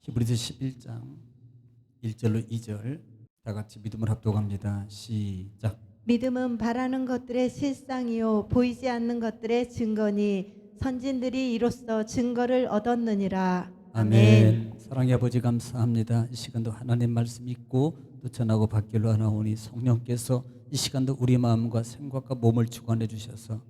히브리서 11장 1절로 2절 다 같이 믿음을 합독합니다. 시작. 믿음은 바라는 것들의 실상이요 보이지 않는 것들의 증거니 선진들이 이로써 증거를 얻었느니라. 아멘. 사랑의 아버지 감사합니다. 이 시간도 하나님 말씀 읽고 또 전하고 받기로 하나오니 성령께서 이 시간도 우리 마음과 생각과 몸을 주관해 주셔서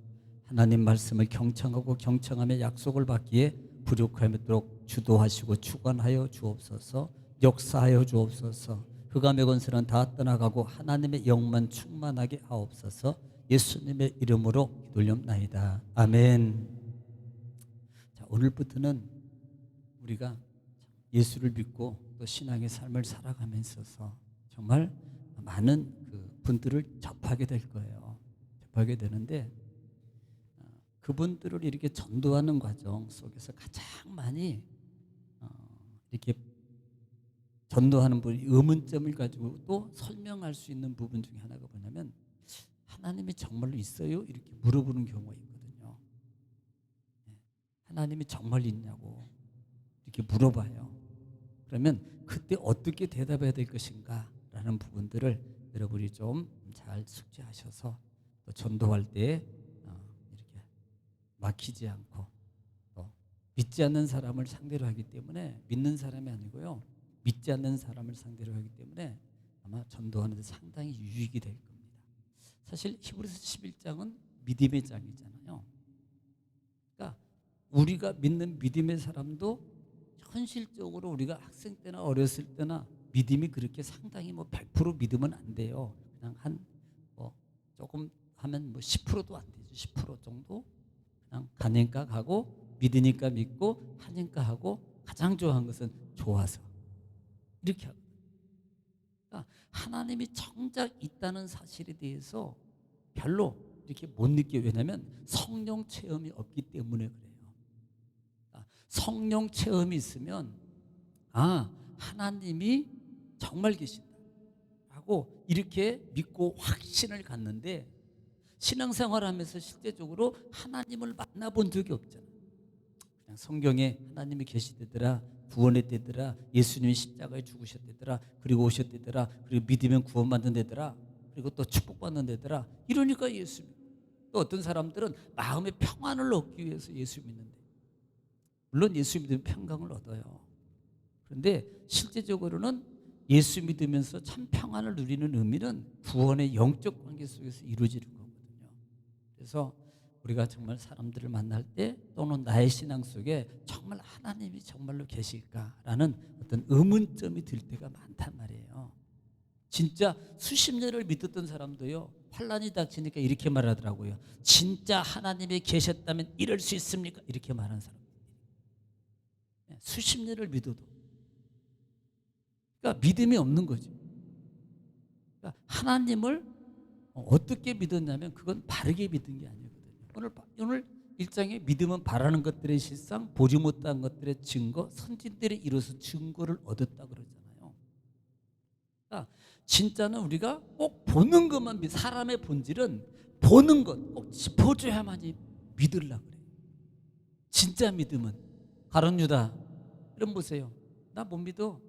하나님 말씀을 경청하고 경청하며 약속을 받기에 부족함도록 주도하시고 주관하여 주옵소서. 역사하여 주옵소서. 흑암의 권세는 다 떠나가고 하나님의 영만 충만하게 하옵소서. 예수님의 이름으로 기도올옵나이다. 아멘. 자, 오늘부터는 우리가 예수를 믿고 또 신앙의 삶을 살아가면서 정말 많은 분들을 접하게 될 거예요. 접하게 되는데 그분들을 이렇게 전도하는 과정 속에서 가장 많이 이렇게 전도하는 분이 의문점을 가지고 또 설명할 수 있는 부분 중에 하나가 뭐냐면 하나님이 정말로 있어요? 이렇게 물어보는 경우가 있거든요. 하나님이 정말 있냐고 이렇게 물어봐요. 그러면 그때 어떻게 대답해야 될 것인가 라는 부분들을 여러분이 좀 잘 숙지하셔서 또 전도할 때 이렇게 막히지 않고 또 믿지 않는 사람을 상대로 하기 때문에 믿는 사람이 아니고요. 믿지 않는 사람을 상대로 하기 때문에 아마 전도하는 데 상당히 유익이 될 겁니다. 사실 히브리서 11장은 믿음의 장이잖아요. 그러니까 우리가 믿는 믿음의 사람도 현실적으로 우리가 학생 때나 어렸을 때나 믿음이 그렇게 상당히 100% 믿으면 안 돼요. 그냥 조금 하면 10%도 안 되죠. 10% 정도 그냥 가니까 가고 믿으니까 믿고 하니까 하고 가장 좋아하는 것은 좋아서 이렇게 하고. 그러니까 하나님이 정작 있다는 사실에 대해서 별로 이렇게 못 느껴요. 왜냐하면 성령 체험이 없기 때문에 그래요. 그러니까 성령 체험이 있으면 하나님이 정말 계신다라고 이렇게 믿고 확신을 갖는데 신앙생활하면서 실제적으로 하나님을 만나본 적이 없잖아요. 그냥 성경에 하나님이 계시대더라, 구원의 때더라, 예수님이 십자가에 죽으셨대더라, 그리고 오셨대더라, 그리고 믿으면 구원받는 데더라, 그리고 또 축복받는 데더라. 이러니까 예수 믿고 또 어떤 사람들은 마음의 평안을 얻기 위해서 예수 믿는데 물론 예수 믿으면 평강을 얻어요. 그런데 실제적으로는 예수 믿으면서 참 평안을 누리는 의미는 구원의 영적 관계 속에서 이루어지는 거거든요. 그래서 우리가 정말 사람들을 만날 때 또는 나의 신앙 속에 정말 하나님이 정말로 계실까라는 어떤 의문점이 들 때가 많단 말이에요. 진짜 수십 년을 믿었던 사람도요, 환란이 닥치니까 이렇게 말하더라고요. 진짜 하나님이 계셨다면 이럴 수 있습니까? 이렇게 말하는 사람. 수십 년을 믿어도. 그러니까 믿음이 없는 거죠. 그러니까 하나님을 어떻게 믿었냐면 그건 바르게 믿은 게 아니거든요. 오늘 1장에 믿음은 바라는 것들의 실상, 보지 못한 것들의 증거, 선진들이 이뤄서 증거를 얻었다 그러잖아요. 그러니까 진짜는 우리가 꼭 보는 것만 사람의 본질은 보는 것 꼭 짚어줘야만이 믿으려고 그래요. 진짜 믿음은 가룟 유다 이런 보세요. 나 못 믿어.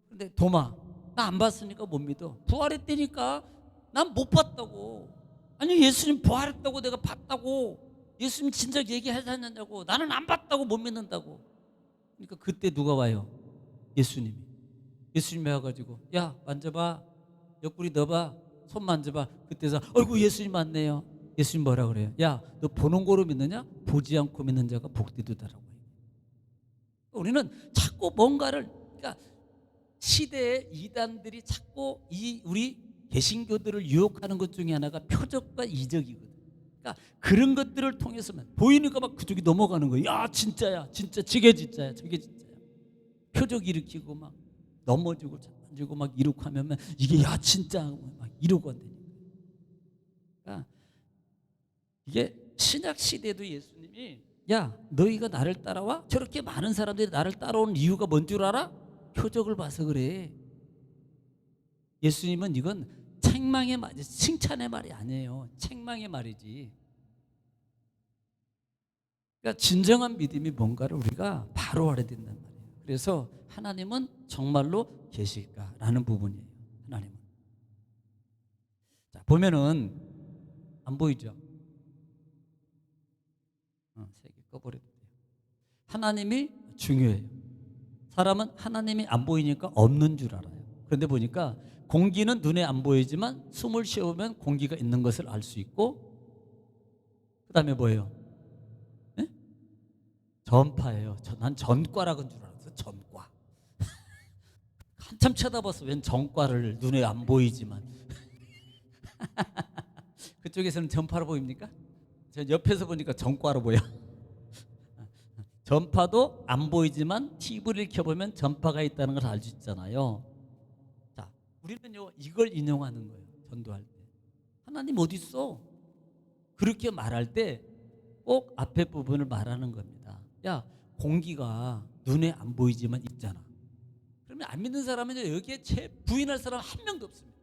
근데 도마 나 안 봤으니까 못 믿어. 부활했다니까 난 못 봤다고. 아니 예수님 부활했다고 내가 봤다고. 예수님 진작 얘기하셨냐고. 나는 안 봤다고 못 믿는다고. 그러니까 그때 누가 와요? 예수님이. 예수님이 와가지고 야 만져봐. 옆구리 넣어봐. 손 만져봐. 그때서 어이구 예수님 맞네요. 예수님 뭐라 그래요? 야 너 보는 거로 믿느냐? 보지 않고 믿는 자가 복되도다라고 해요. 우리는 자꾸 뭔가를 그러니까 시대의 이단들이 자꾸 우리 개신교들을 유혹하는 것 중에 하나가 표적과 이적이거든. 그러니까 그런 것들을 통해서만 보이니까 막 그쪽이 넘어가는 거예요. 야 진짜야, 진짜 저게 진짜야, 저게 진짜야. 표적 일으키고 막 넘어지고 만지고 막 이러고 하면 이게 야 진짜 막 이러고 한다니까. 그러니까 이게 신약 시대도 예수님이 야 너희가 나를 따라와? 저렇게 많은 사람들이 나를 따라오는 이유가 뭔 줄 알아? 표적을 봐서 그래. 예수님은 이건 책망의 말이 칭찬의 말이 아니에요. 책망의 말이지. 그러니까 진정한 믿음이 뭔가를 우리가 바로 알아야 된단 말이에요. 그래서 하나님은 정말로 계실까라는 부분이에요. 하나님은. 자, 보면은 안 보이죠? 세 개 꺼버려도 돼요. 하나님이 중요해요. 사람은 하나님이 안 보이니까 없는 줄 알아요. 그런데 보니까 공기는 눈에 안 보이지만 숨을 쉬어보면 공기가 있는 것을 알 수 있고, 그 다음에 뭐예요? 네? 전파예요. 난 전과라는 줄 알았어요. 전과. 한참 쳐다봤어. 웬 전과를, 눈에 안 보이지만. 그쪽에서는 전파로 보입니까? 저 옆에서 보니까 전과로 보여. 전파도 안 보이지만 TV를 켜보면 전파가 있다는 걸 알 수 있잖아요. 자, 우리는요 이걸 인용하는 거예요. 전도할 때 하나님 어디 있어? 그렇게 말할 때 꼭 앞에 부분을 말하는 겁니다. 야, 공기가 눈에 안 보이지만 있잖아. 그러면 안 믿는 사람은 여기에 부인할 사람 한 명도 없습니다.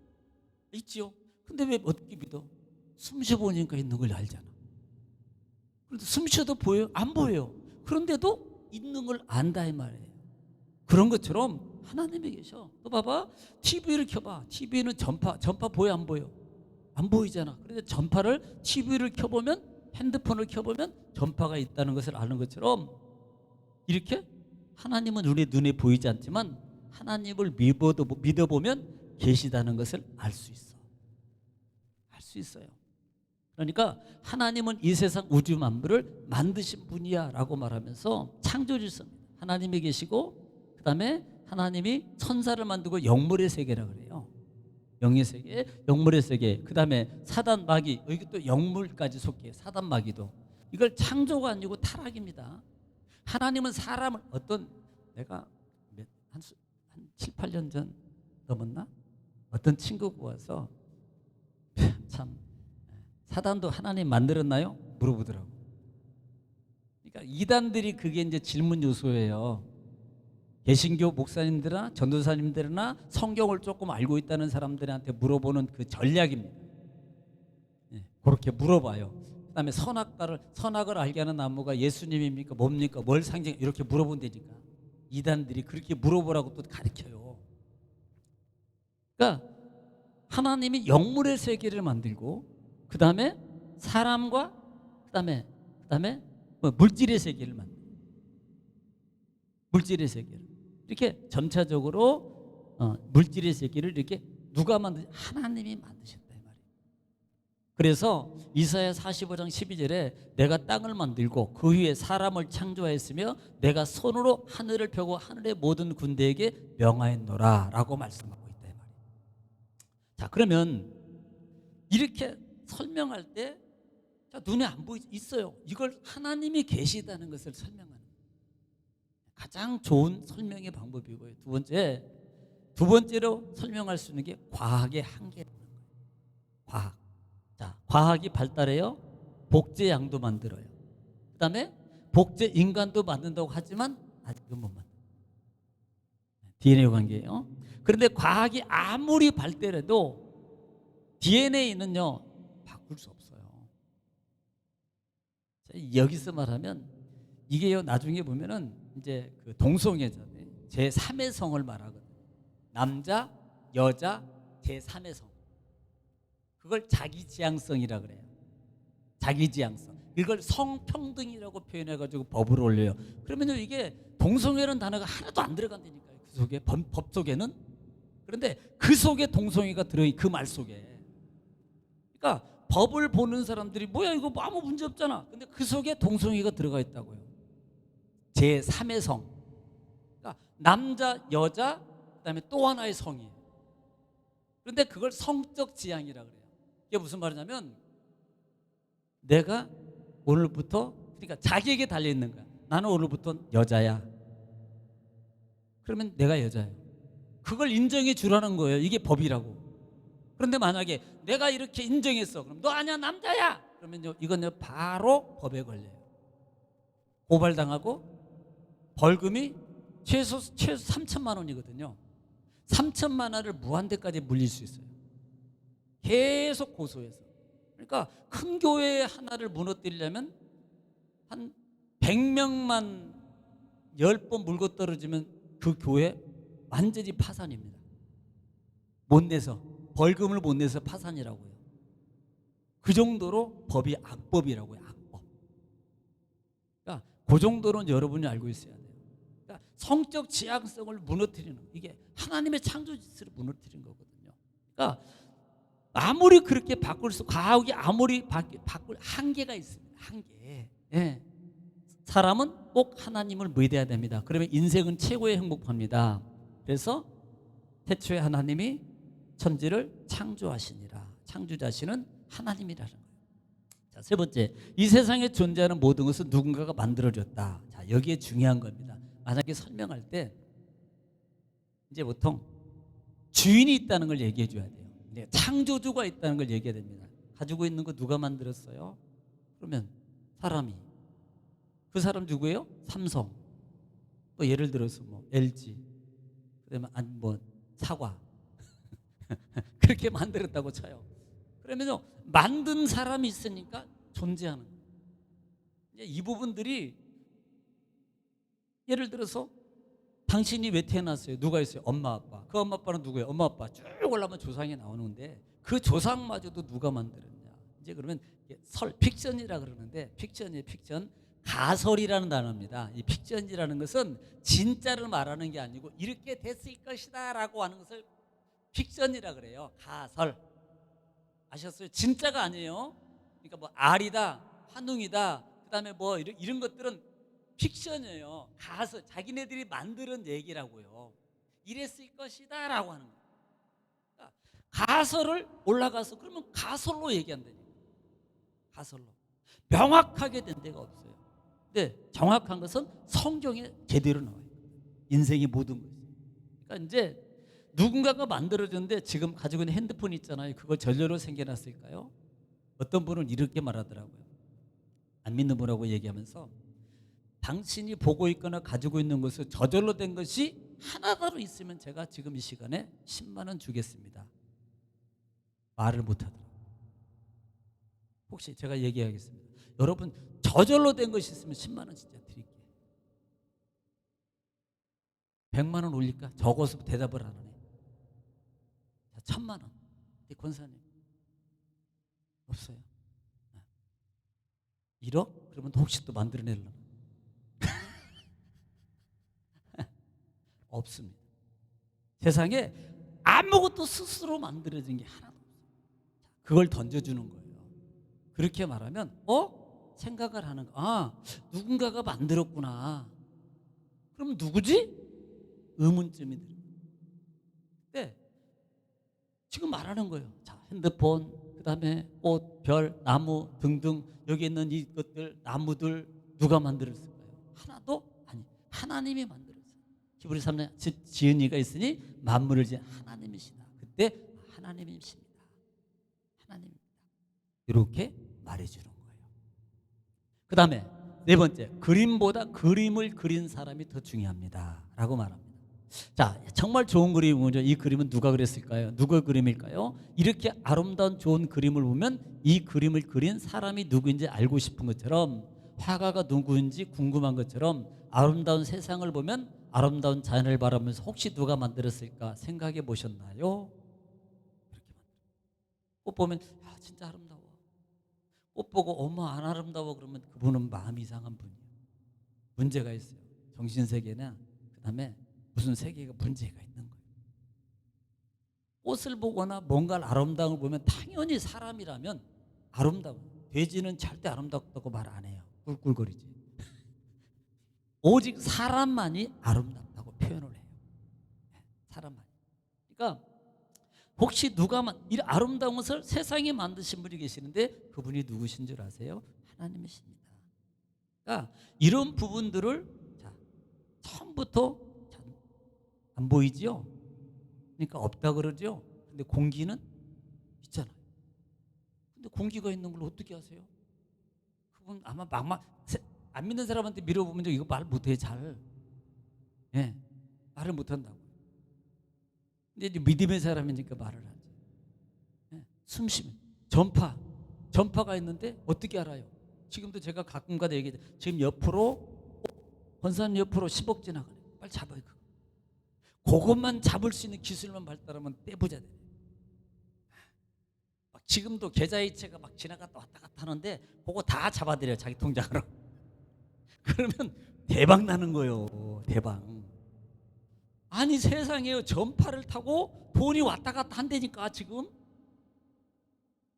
있지요? 근데 왜 어떻게 믿어? 숨 쉬어보니까 있는 걸 알잖아. 그런데 숨 쉬어도 보여요? 안 보여요. 그런데도 있는 걸 안다 이 말이에요. 그런 것처럼 하나님이 계셔. 너 봐봐, TV를 켜봐. TV는 전파 보여 안 보여? 안 보이잖아. 그런데 전파를, TV를 켜보면, 핸드폰을 켜보면 전파가 있다는 것을 아는 것처럼, 이렇게 하나님은 우리 눈에 보이지 않지만 하나님을 믿어보면 계시다는 것을 알 수 있어. 알 수 있어요. 그러니까 하나님은 이 세상 우주 만물을 만드신 분이야 라고 말하면서 창조주십니다. 하나님이 계시고, 그 다음에 하나님이 천사를 만들고 영물의 세계라 그래요. 영의 세계, 영물의 세계. 그 다음에 사단, 마귀, 여기 또 영물까지 속해. 사단, 마귀도. 이걸 창조가 아니고 타락입니다. 하나님은 사람을 내가 한 7, 8년 전 넘었나? 어떤 친구가 와서 참, 사단도 하나님 만들었나요? 물어보더라고. 그러니까 이단들이 그게 이제 질문 요소예요. 개신교 목사님들이나 전도사님들이나 성경을 조금 알고 있다는 사람들한테 물어보는 그 전략입니다. 그렇게 물어봐요. 그다음에 선악을 알게 하는 나무가 예수님입니까? 뭡니까? 뭘 상징? 이렇게 물어본다니까. 이단들이 그렇게 물어보라고 또 가르쳐요. 그러니까 하나님이 영물의 세계를 만들고, 그 다음에 사람과 그 다음에 물질의 세계를 만들고, 물질의 세계를 이렇게 점차적으로 물질의 세계를 이렇게 누가 하나님이 만드셨다 이 말이에요. 그래서 이사야 45장 12절에 내가 땅을 만들고 그 위에 사람을 창조하였으며 내가 손으로 하늘을 펴고 하늘의 모든 군대에게 명하였노라 라고 말씀하고 있다 이 말이에요. 자, 그러면 이렇게 설명할 때, 자, 눈에 안 보이지 있어요. 이걸 하나님이 계시다는 것을 설명하는 가장 좋은 설명의 방법이고요. 두 번째로 설명할 수 있는 게 과학의 한계라는 거예요. 과학. 자, 과학이 발달해요. 복제양도 만들어요. 그다음에 복제 인간도 만든다고 하지만 아직은 못 만들어요. DNA 관계예요. 그런데 과학이 아무리 발달해도 DNA는요 바꿀 수 없어요. 여기서 말하면 이게요 나중에 보면은 이제 그 동성애자들 제3의 성을 말하거든요. 남자, 여자, 제3의 성. 그걸 자기지향성이라 그래요. 자기지향성. 이걸 성평등이라고 표현해가지고 법을 올려요. 그러면요 이게 동성애라는 단어가 하나도 안 들어간다니까요. 그 속에 법 속에는. 그런데 그 속에 동성애가 들어있 그 말 속에. 그러니까 법을 보는 사람들이 뭐야 이거 아무 문제 없잖아. 근데 그 속에 동성애가 들어가 있다고요. 제3의 성. 그러니까 남자, 여자, 그다음에 또 하나의 성이에요. 그런데 그걸 성적 지향이라 그래요. 이게 무슨 말이냐면 내가 오늘부터, 그러니까 자기에게 달려 있는 거야. 나는 오늘부터 여자야. 그러면 내가 여자예요. 그걸 인정해 주라는 거예요. 이게 법이라고. 그런데 만약에 내가 이렇게 인정했어. 그럼 너 아니야 남자야. 그러면요 이건 바로 법에 걸려요. 고발당하고 벌금이 최소 3천만 원이거든요. 3천만 원을 무한대까지 물릴 수 있어요. 계속 고소해서. 그러니까 큰 교회 하나를 무너뜨리려면 한 100명만 10번 물고 떨어지면 그 교회 완전히 파산입니다. 못 내서, 벌금을 못 내서 파산이라고요. 그 정도로 법이 악법이라고요. 악법. 그러니까 그 정도는 여러분이 알고 있어야 돼요. 그러니까 성적 지향성을 무너뜨리는, 이게 하나님의 창조 질서를 무너뜨리는 거거든요. 그러니까 아무리 그렇게 바꿀 수, 과학이 아무리 바꿀 한계가 있습니다. 한계. 예. 사람은 꼭 하나님을 믿어야 됩니다. 그러면 인생은 최고의 행복합니다. 그래서 태초에 하나님이 천지를 창조하시니라. 창조자시는 하나님이라는 거예요. 자, 세 번째, 이 세상에 존재하는 모든 것은 누군가가 만들어줬다. 자, 여기에 중요한 겁니다. 만약에 설명할 때 이제 보통 주인이 있다는 걸 얘기해 줘야 돼요. 네, 창조주가 있다는 걸 얘기해야 됩니다. 가지고 있는 거 누가 만들었어요? 그러면 사람이. 그 사람 누구예요? 삼성. 또 예를 들어서 뭐 LG. 그다음에 뭐 사과. 그렇게 만들었다고 쳐요. 그러면요, 만든 사람이 있으니까 존재하는 거예요. 이제 이 부분들이, 예를 들어서 당신이 왜 태어났어요? 누가 있어요? 엄마 아빠. 그 엄마 아빠는 누구예요? 엄마 아빠 쭉 올라가면 조상이 나오는데 그 조상마저도 누가 만들었냐? 이제 그러면 픽션이라 그러는데, 픽션이에요. 픽션. 가설이라는 단어입니다. 이 픽션이라는 것은 진짜를 말하는 게 아니고 이렇게 됐을 것이다 라고 하는 것을 픽션이라 그래요. 가설. 아셨어요? 진짜가 아니에요. 그러니까 뭐 알이다, 환웅이다, 그다음에 뭐 이런 것들은 픽션이에요. 가설. 자기네들이 만드는 얘기라고요. 이랬을 것이다 라고 하는 거예요. 그러니까 가설을 올라가서 그러면 가설로 얘기한다니까. 가설로. 명확하게 된 데가 없어요. 근데 정확한 것은 성경에 제대로 나와요. 인생의 모든 것이. 그러니까 이제 누군가가 만들어줬는데 지금 가지고 있는 핸드폰 있잖아요. 그걸 전료로 생겨났을까요? 어떤 분은 이렇게 말하더라고요. 안 믿는 분하고 얘기하면서, 당신이 보고 있거나 가지고 있는 것은 저절로 된 것이 하나라도 있으면 제가 지금 이 시간에 10만 원 주겠습니다. 말을 못하더라고요. 혹시 제가 얘기하겠습니다. 여러분, 저절로 된 것이 있으면 10만 원 진짜 드릴게요. 100만 원 올릴까? 적어서 대답을 안 하네. 자, 1000만 원. 권사님 없어요. 1억? 그러면 혹시 또 만들어내려나? 없습니다. 세상에 아무것도 스스로 만들어진 게 하나도 없어요. 그걸 던져주는 거예요. 그렇게 말하면 생각을 하는 거. 아, 누군가가 만들었구나. 그럼 누구지? 의문점이 들어요. 근데 지금 말하는 거예요. 자, 핸드폰, 그다음에 꽃, 별, 나무 등등 여기 있는 이것들, 나무들 누가 만들었을까요? 하나도 아니. 하나님이 만들었어요. 히브리 3년 지은 이가 있으니 만물을 지은 하나님이시다. 그때 하나님이십니다. 하나님입니다. 이렇게 말해주는 거예요. 그 다음에 네 번째, 그림보다 그림을 그린 사람이 더 중요합니다 라고 말합니다. 자, 정말 좋은 그림이죠. 이 그림은 누가 그렸을까요? 누구의 그림일까요? 이렇게 아름다운 좋은 그림을 보면 이 그림을 그린 사람이 누구인지 알고 싶은 것처럼, 화가가 누구인지 궁금한 것처럼, 아름다운 세상을 보면 아름다운 자연을 바라보면서 혹시 누가 만들었을까 생각해 보셨나요? 이렇게 꽃 보면 진짜 아름다워. 꽃 보고 어머 안 아름다워 그러면 그분은 마음이 이상한 분이에요. 문제가 있어요. 정신세계나 그다음에 무슨 세계가 문제가 있는 거예요. 꽃을 보거나 뭔가를 아름다움을 보면 당연히 사람이라면 아름다워. 돼지는 절대 아름답다고 말 안 해요. 꿀꿀거리지. 오직 사람만이 아름답다고 표현을 해요. 사람만이. 그러니까 혹시 누가 이 아름다운 것을 세상에 만드신 분이 계시는데 그분이 누구신 줄 아세요? 하나님이십니다. 그러니까 이런 부분들을 처음부터 안 보이지요? 그러니까 없다 그러죠? 근데 공기는 있잖아요. 근데 공기가 있는 걸 어떻게 아세요? 그분 아마 안 믿는 사람한테 밀어보면 이거 말 못해 잘. 예, 말을 못한다고. 근데 이제 믿음의 사람이니까 말을 하지. 예, 숨 쉬면 전파가 있는데 어떻게 알아요? 지금도 제가 가끔가다 얘기해요. 지금 옆으로 권사님 옆으로 10억 지나가네. 빨리 잡아요 그거. 그것만 잡을 수 있는 기술만 발달하면 떼부자 돼. 막 지금도 계좌이체가 막 지나갔다 왔다 갔다 하는데 그거 다 잡아들여요, 자기 통장으로. 그러면 대박 나는 거예요. 대박. 아니 세상에 전파를 타고 돈이 왔다 갔다 한다니까 지금.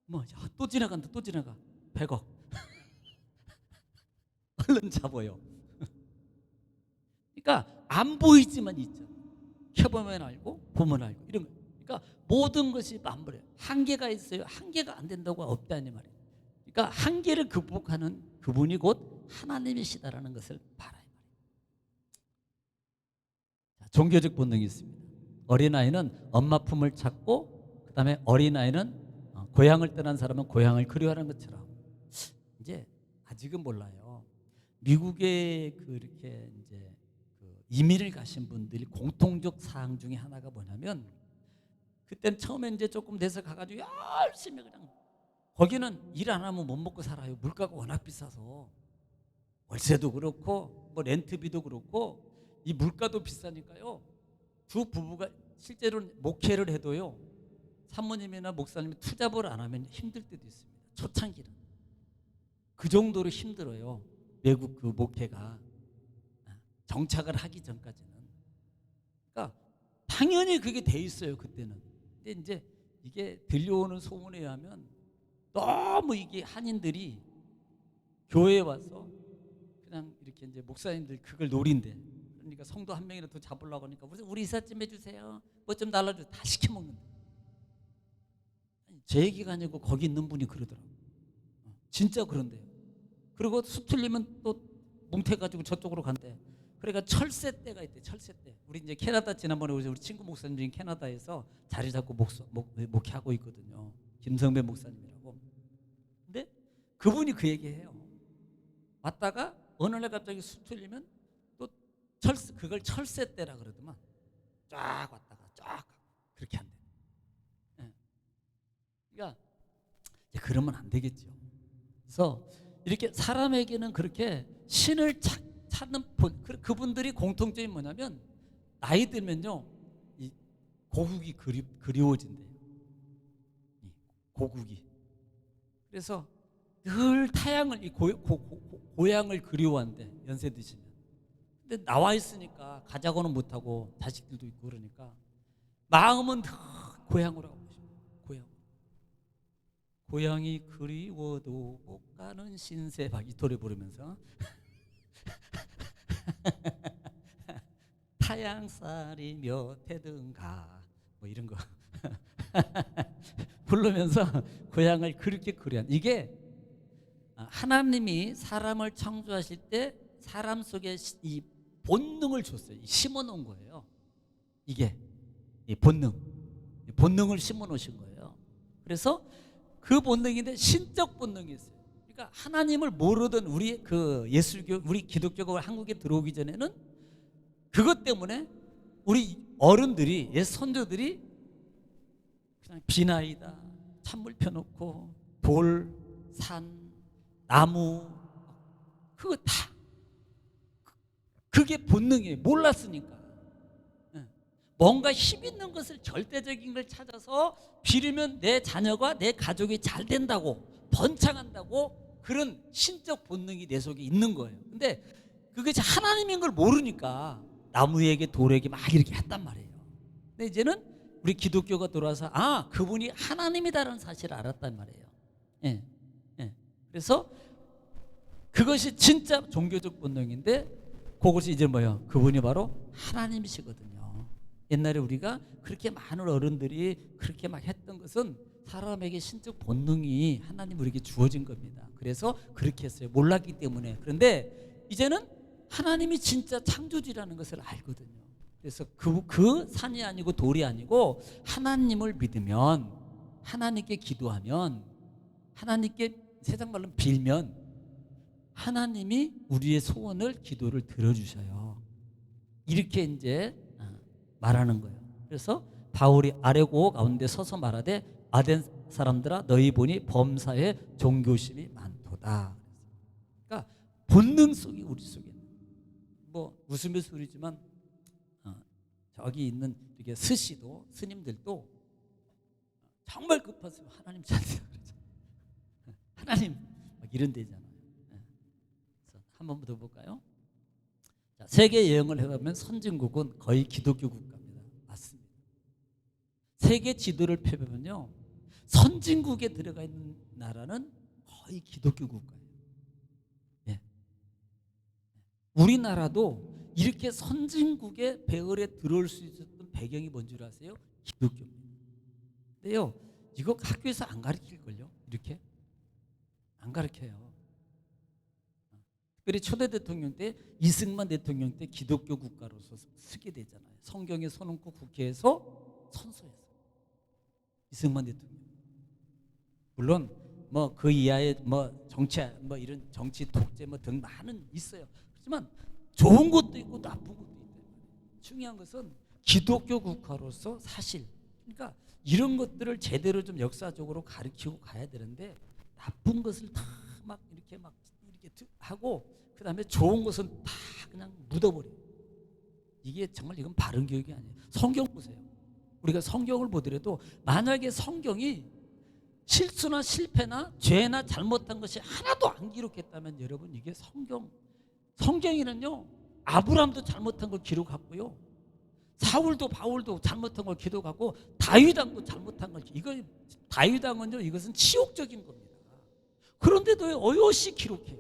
뭐 또 지나간다, 또 지나가. 100억. 얼른 잡아요. 그러니까 안 보이지만 있죠. 켜보면 알고 보면 알고 이런 거. 그러니까 모든 것이 안 보여요. 한계가 있어요. 한계가 안 된다고 없다니 말이에요. 그러니까 한계를 극복하는 그분이 곧 하나님이시다라는 것을 알아요. 종교적 본능이 있습니다. 어린아이는 엄마 품을 찾고, 그 다음에 어린아이는 고향을 떠난 사람은 고향을 그리워하는 것처럼, 이제 아직은 몰라요. 미국에 그렇게 이제 이민을 가신 분들이 공통적 사항 중에 하나가 뭐냐면, 그때는 처음에 이제 조금 돼서 가가지고 열심히 그냥, 거기는 일 안 하면 못 먹고 살아요. 물가가 워낙 비싸서 월세도 그렇고 뭐 렌트비도 그렇고 이 물가도 비싸니까요. 두 부부가 실제로 목회를 해도요, 사모님이나 목사님이 투잡을 안 하면 힘들 때도 있습니다. 초창기는 그 정도로 힘들어요. 외국 그 목회가 정착을 하기 전까지는. 그러니까 당연히 그게 돼 있어요, 그때는. 근데 이제 이게 들려오는 소문에 의하면 너무 이게 한인들이 교회에 와서 그냥 이렇게 이제 목사님들 그걸 노린대. 그러니까 성도 한 명이라도 더 잡으려고 하니까 우리 이삿짐 해주세요, 뭐 좀 달라주세요, 다 시켜먹는다. 제 얘기가 아니고 거기 있는 분이 그러더라고요. 진짜 그런데요. 그리고 수틀리면 또 뭉태가지고 저쪽으로 간대. 그러니까 철새떼가 있대. 철새떼. 우리 이제 캐나다 지난번에 우리 친구 목사님 중에 캐나다에서 자리 잡고 목회하고 있거든요. 김성배 목사님이라고. 근데 그분이 그 얘기해요. 왔다가 어느 날 갑자기 수틀리면 또 그걸 철새떼라 그러더만. 쫙 왔다가 쫙 그렇게 한대. 예. 그러니까 그러면 안 되겠죠. 그래서 이렇게 사람에게는 그렇게 신을 찾는 그분들이 공통점이 뭐냐면, 나이 들면요 이 고국이 그리워진대요. 고국이. 그래서 늘 타향을 고향을 그리워한대, 연세 드시면. 근데 나와 있으니까 가자고는 못하고 자식들도 있고 그러니까 마음은 늘 고향으로 가고 싶어요. 고향이 그리워도 못 가는 신세, 막 이 노래 부르면서 타양살이 몇 해든가 뭐 이런 거 부르면서 고향을 그렇게 그리한, 이게 하나님이 사람을 창조하실 때 사람 속에 이 본능을 줬어요. 심어 놓은 거예요. 이게 이 본능을 심어 놓으신 거예요. 그래서 그 본능인데 신적 본능이 있어요. 그러니까 하나님을 모르던 우리 그 예수교, 우리 기독교가 한국에 들어오기 전에는 그것 때문에 우리 어른들이, 옛 선조들이 그냥 비나이다, 찬물 펴놓고 돌, 산, 나무, 그거 다 그게 본능이에요. 몰랐으니까. 뭔가 힘 있는 것을, 절대적인 걸 찾아서 빌으면 내 자녀가, 내 가족이 잘 된다고, 번창한다고, 그런 신적 본능이 내 속에 있는 거예요. 근데 그것이 하나님인 걸 모르니까 나무에게 돌에게 막 이렇게 했단 말이에요. 근데 이제는 우리 기독교가 들어와서 그분이 하나님이다라는 사실을 알았단 말이에요. 예. 그래서 그것이 진짜 종교적 본능인데, 그것이 이제 뭐예요? 그분이 바로 하나님이시거든요. 옛날에 우리가 그렇게 많은 어른들이 그렇게 막 했던 것은 사람에게 신적 본능이 하나님 우리에게 주어진 겁니다. 그래서 그렇게 했어요. 몰랐기 때문에. 그런데 이제는 하나님이 진짜 창조주라는 것을 알거든요. 그래서 그 산이 아니고 돌이 아니고 하나님을 믿으면, 하나님께 기도하면, 하나님께 세상 말로 빌면 하나님이 우리의 소원을, 기도를 들어주셔요. 이렇게 이제 말하는 거예요. 그래서 바울이 아레고 가운데 서서 말하되 아덴 사람들아 너희 보니 범사에 종교심이 많도다. 그러니까 본능 속이 우리 속에, 뭐 웃으면서 소리지만 저기 있는 이렇게 스시도 스님들도 정말 급하시면 하나님 찾으세요 그러죠. 하나님 막 이런 데잖아요. 그래서 한번 더 볼까요? 자, 세계 여행을 해보면 선진국은 거의 기독교 국가입니다. 맞습니다. 세계 지도를 펴보면요, 선진국에 들어가 있는 나라는 거의 기독교 국가예요. 예. 우리나라도 이렇게 선진국의 배열에 들어올 수 있었던 배경이 뭔지 아세요? 기독교입니다. 근데요, 이거 학교에서 안 가르칠걸요? 이렇게 안 가르쳐요. 특별히 초대 대통령 때, 이승만 대통령 때 기독교 국가로서 쓰게 되잖아요. 성경에 서놓고 국회에서 선서했어요. 이승만 대통령. 물론 뭐 그 이하의 뭐 정치 뭐 이런 정치 독재 뭐 등 많은 있어요. 그렇지만 좋은 것도 있고 나쁜 것도 있다. 중요한 것은 기독교 국가로서 사실. 그러니까 이런 것들을 제대로 좀 역사적으로 가르치고 가야 되는데, 나쁜 것을 다 막 이렇게 하고 그다음에 좋은 것은 다 그냥 묻어버려요. 이게 정말 이건 바른 교육이 아니에요. 성경 보세요. 우리가 성경을 보더라도 만약에 성경이 실수나 실패나 죄나 잘못한 것이 하나도 안 기록했다면, 여러분 이게 성경에는요 아브라함도 잘못한 걸 기록했고요, 사울도 바울도 잘못한 걸 기록하고, 다윗 왕도 잘못한 걸, 이거 다윗 왕은요 이것은 치욕적인 겁니다. 그런데도 어여시 기록해요.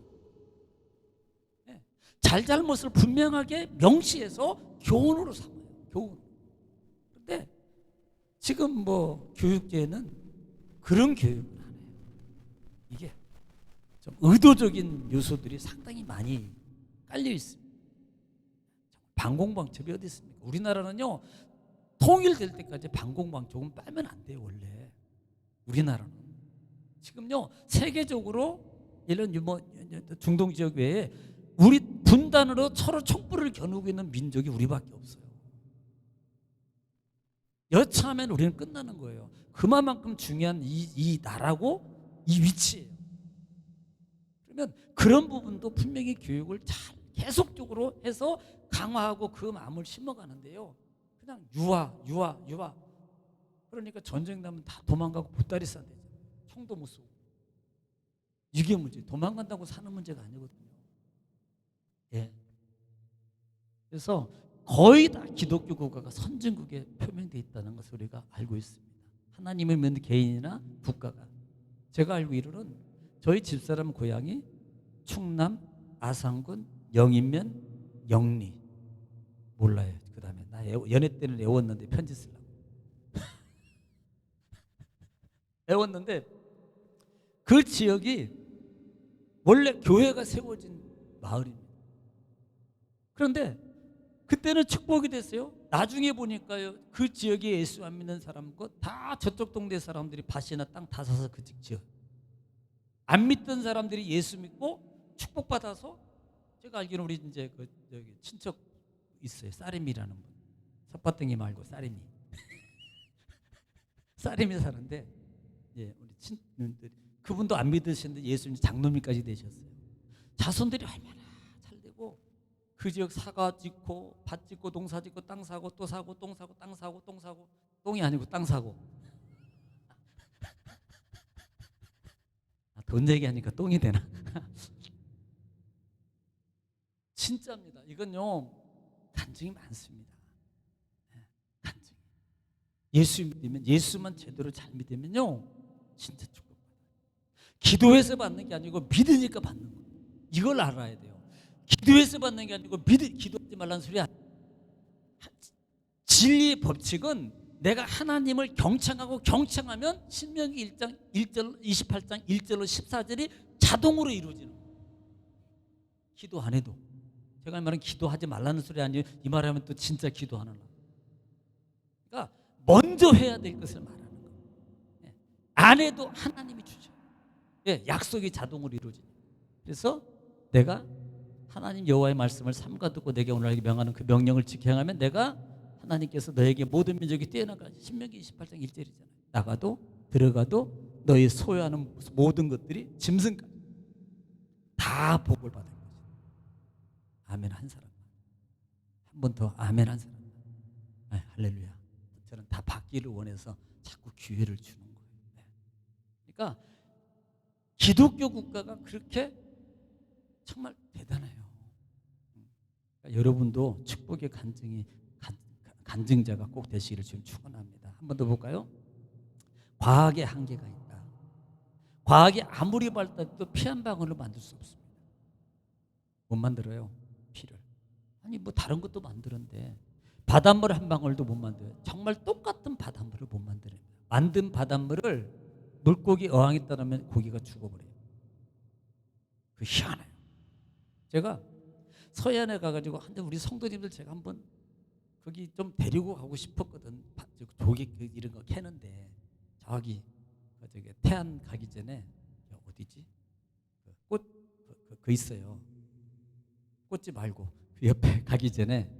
네. 잘잘못을 분명하게 명시해서 교훈으로 삼아요. 교훈. 그런데 지금 뭐 교육계는 그런 교육은 안 해요. 이게 좀 의도적인 요소들이 상당히 많이 깔려 있습니다. 반공방첩이 어디 있습니까? 우리나라는요 통일될 때까지 반공방첩은 빼면 안 돼요. 원래 우리나라는 지금요 세계적으로 이런 뭐 중동 지역 외에 우리 분단으로 서로 촛불을 겨누고 있는 민족이 우리밖에 없어요. 여차하면 우리는 끝나는 거예요. 그만큼 중요한 이 나라고 이 위치예요. 그러면 그런 부분도 분명히 교육을 잘 계속적으로 해서 강화하고 그 마음을 심어가는데요, 그냥 유아. 그러니까 전쟁 나면 다 도망가고 보따리 싸대죠. 총도 못 쏘고. 이게 문제. 도망간다고 사는 문제가 아니거든요. 예. 그래서 거의 다 기독교 국가가 선진국에 표명되어 있다는 것을 우리가 알고 있습니다. 하나님을 믿는 개인이나 국가가. 제가 알고 이르는 저희 집사람 고향이 충남 아산군 영인면 영리. 몰라요. 그 다음에 나 연애 때는 외웠는데 편지 쓰려고 외웠는데, 그 지역이 원래 교회가 세워진 마을입니다. 그런데 그때는 축복이 됐어요. 나중에 보니까요 그 지역에 예수 안 믿는 사람과 다 저쪽 동네 사람들이 밭이나 땅 다 사서 그 지역, 안 믿던 사람들이 예수 믿고 축복받아서, 제가 알기로는 우리 이제 그 저기 친척 있어요. 사림이라는 분. 삿바땡이 말고 사림이. 사림이 사는데, 예, 우리 친구들 그분도 안 믿으시는데 예수님 장로님까지 되셨어요. 자손들이 얼마나 잘 되고, 그 지역 사과 짓고 밭 짓고 농사 짓고 땅 사고 또 사고 똥 사고 땅 사고 똥 사고, 똥이 아니고 땅 사고. 돈 얘기하니까 똥이 되나? 진짜입니다. 이건요 간증이 많습니다. 간증. 예수 믿으면, 예수만 제대로 잘 믿으면요 진짜 축복받아요. 기도해서 받는 게 아니고 믿으니까 받는 거예요. 이걸 알아야 돼요. 기도해서 받는 게 아니고 기도하지 말라는 소리 아니에요. 진리의 법칙은 내가 하나님을 경청하면 신명기 1장 1절 28장 1절로 14절이 자동으로 이루어지는 거예요. 기도 안 해도. 제가 말은 기도하지 말라는 소리 아니에요. 이 말하면 또 진짜 기도하는 거예요. 그러니까 먼저 해야 될 것을 말하는 거예요. 안 해도 하나님이 주죠. 예, 약속이 자동으로 이루어지죠. 그래서 내가 하나님 여호와의 말씀을 삼가 듣고 내게 오늘 명하는 그 명령을 지켜 행하면, 내가 하나님께서 너에게 모든 민족이 뛰어나가지. 신명기 28장 1절이잖아요. 나가도 들어가도 너희 소유하는 모든 것들이 짐승까지 다 복을 받은 거죠. 아멘 한 사람. 한 번 더 아멘 한 사람. 할렐루야. 저는 다 받기를 원해서 자꾸 기회를 주는 거예요. 네. 그러니까 기독교 국가가 그렇게 정말 대단해요. 그러니까 여러분도 축복의 간증자가 꼭 되시기를 지금 축원합니다. 한 번 더 볼까요? 과학의 한계가 있다. 과학이 아무리 발달해도 피 한 방울을 만들 수 없습니다. 못 만들어요, 피를. 아니 뭐 다른 것도 만드는데 바닷물 한 방울도 못 만들어요. 정말 똑같은 바닷물을 못 만들어요. 만든 바닷물을 물고기 어항에 따르면 고기가 죽어버려요. 그 희한해요. 제가 서해안에 가가지고 한데 우리 성도님들 제가 한번 거기 좀 데리고 가고 싶었거든. 조개 이런 거 캐는데 저기 저기 태안 가기 전에 어디지? 꽃 있어요. 꽃집 말고 그 옆에 가기 전에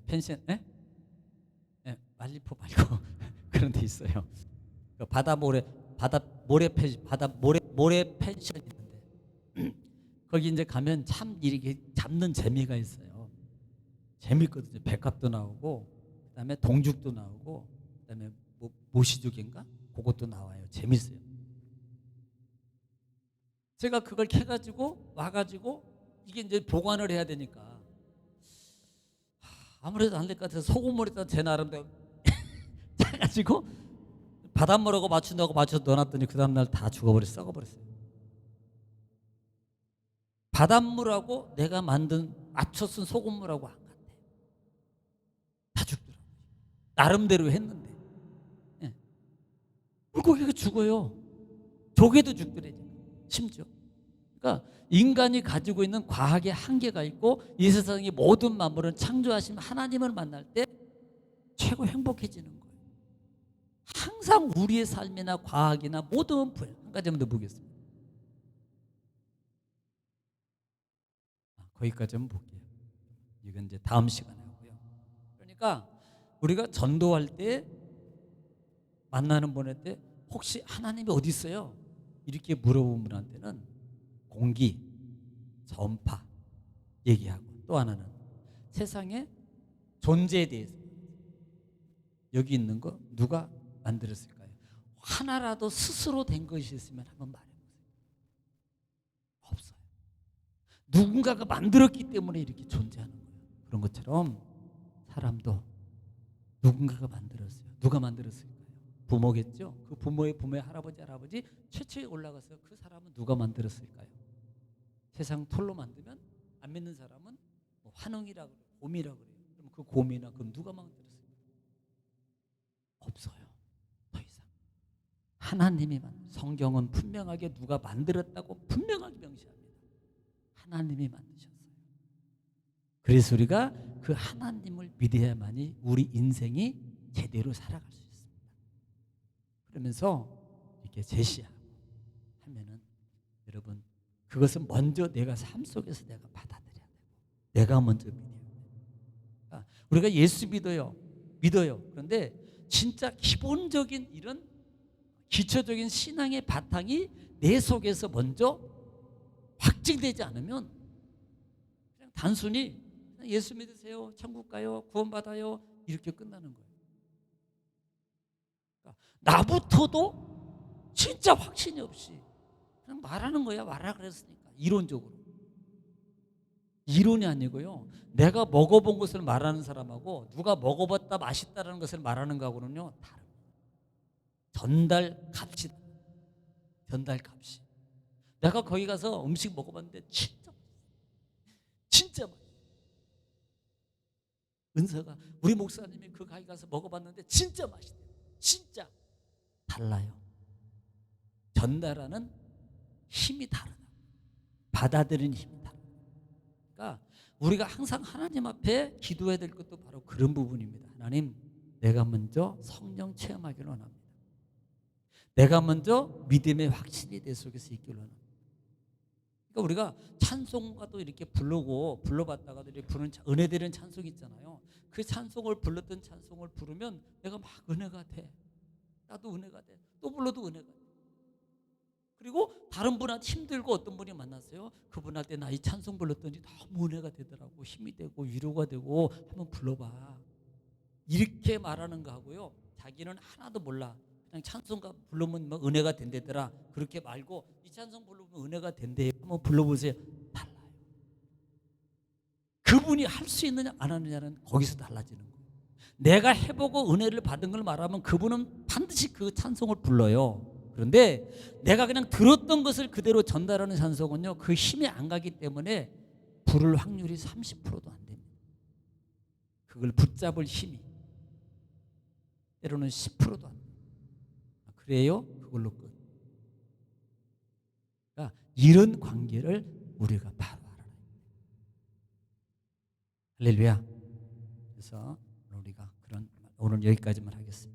펜션, 말리포 말고 그런 데 있어요. 그 모래 펜션 있는데 거기 이제 가면 참 이렇게 잡는 재미가 있어요. 재밌거든요. 백합도 나오고 그다음에 동죽도 나오고 그다음에 뭐 모시조개인가 그것도 나와요. 재밌어요. 제가 그걸 캐가지고 와가지고 이게 이제 보관을 해야 되니까 아무래도 안 될 것 같아서 소금물에다 제 나름대로 짜가지고 바닷물하고 맞춘다고 맞춰서 넣어놨더니 그 다음날 다 죽어버렸어요. 썩어버렸어요. 바닷물하고 내가 맞춰 쓴 소금물하고 안 같아. 다 죽더라고요. 나름대로 했는데. 예. 물고기가 죽어요. 조개도 죽더래요. 심지어. 그러니까 인간이 가지고 있는 과학의 한계가 있고 이 세상의 모든 만물은 창조하신 하나님을 만날 때 최고 행복해지는 거예요. 항상 우리의 삶이나 과학이나 모든 부분 한 가지만 더 보겠습니다. 거기까지 한번 볼게요. 이건 이제 다음 시간에 하고요. 그러니까 우리가 전도할 때 만나는 분할 때 혹시 하나님이 어디 있어요? 이렇게 물어본 분한테는 공기, 전파 얘기하고 또 하나는 세상의 존재에 대해서 여기 있는 거 누가 만들었을까요? 하나라도 스스로 된 것이 있으면 한번 말해보세요. 없어요. 누군가가 만들었기 때문에 이렇게 존재하는 거예요. 그런 것처럼 사람도 누군가가 만들었어요. 누가 만들었을까요? 부모겠죠. 그 부모의 할아버지 최초에 올라가서 그 사람은 누가 만들었을까요? 세상 털로 만들면 안 믿는 사람은 뭐 환웅이라 그래요. 곰이라 그래요. 그럼 그 곰이나 그럼 누가 만들었을까요? 없어요. 더 이상. 하나님이 성경은 분명하게 누가 만들었다고 분명하게 명시합니다. 하나님이 만드셨어요. 그래서 우리가 그 하나님을 믿어야만이 우리 인생이 제대로 살아갈 수 있습니다. 그러면서 이렇게 제시하고 하면은 여러분 그것은 먼저 내가 삶 속에서 내가 받아들여야 되고 내가 먼저 믿어야 돼요. 우리가 예수 믿어요. 그런데 진짜 기본적인 이런 기초적인 신앙의 바탕이 내 속에서 먼저 확증되지 않으면 그냥 단순히 예수 믿으세요, 천국 가요, 구원받아요 이렇게 끝나는 거예요. 그러니까 나부터도 진짜 확신이 없이 그냥 말하는 거야. 말하라 그랬으니까. 이론적으로. 이론이 아니고요. 내가 먹어본 것을 말하는 사람하고 누가 먹어봤다 맛있다라는 것을 말하는 거하고는요 다릅니다. 전달값이. 내가 거기 가서 음식 먹어봤는데 진짜 맛있어. 은서가 우리 목사님이 그 가게 가서 먹어봤는데 진짜 맛있대요. 진짜 달라요. 전달하는 힘이 다르다. 받아들이는 힘이 다르다. 그러니까 우리가 항상 하나님 앞에 기도해야 될 것도 바로 그런 부분입니다. 하나님, 내가 먼저 성령 체험하기를 원합니다. 내가 먼저 믿음의 확신이 내 속에서 있기를 원합니다. 그러니까 우리가 찬송가도 이렇게 불러봤다가도 이렇게 부르는 은혜되는 찬송이 있잖아요. 그 찬송을 불렀던 찬송을 부르면 내가 막 은혜가 돼. 나도 은혜가 돼. 또 불러도 은혜가 돼. 그리고 다른 분한테 힘들고 어떤 분이 만났어요. 그분한테 나 이 찬송 불렀더니 너무 은혜가 되더라고. 힘이 되고 위로가 되고 한번 불러봐. 이렇게 말하는 거하고요, 자기는 하나도 몰라, 그냥 찬송가 부르면 뭐 은혜가 된대더라, 그렇게 말고 이 찬송 부르면 은혜가 된대요, 한번 불러보세요. 달라요. 그분이 할 수 있느냐 안 하느냐는 거기서 달라지는 거예요. 내가 해보고 은혜를 받은 걸 말하면 그분은 반드시 그 찬송을 불러요. 그런데 내가 그냥 들었던 것을 그대로 전달하는 찬송은요, 그 힘이 안 가기 때문에 부를 확률이 30%도 안 됩니다. 그걸 붙잡을 힘이 때로는 10%도 안 돼요. 그래요? 그걸로 끝. 그러니까 이런 관계를 우리가 바로 알아야 돼요. 할렐루야. 그래서 우리가 오늘 여기까지만 하겠습니다.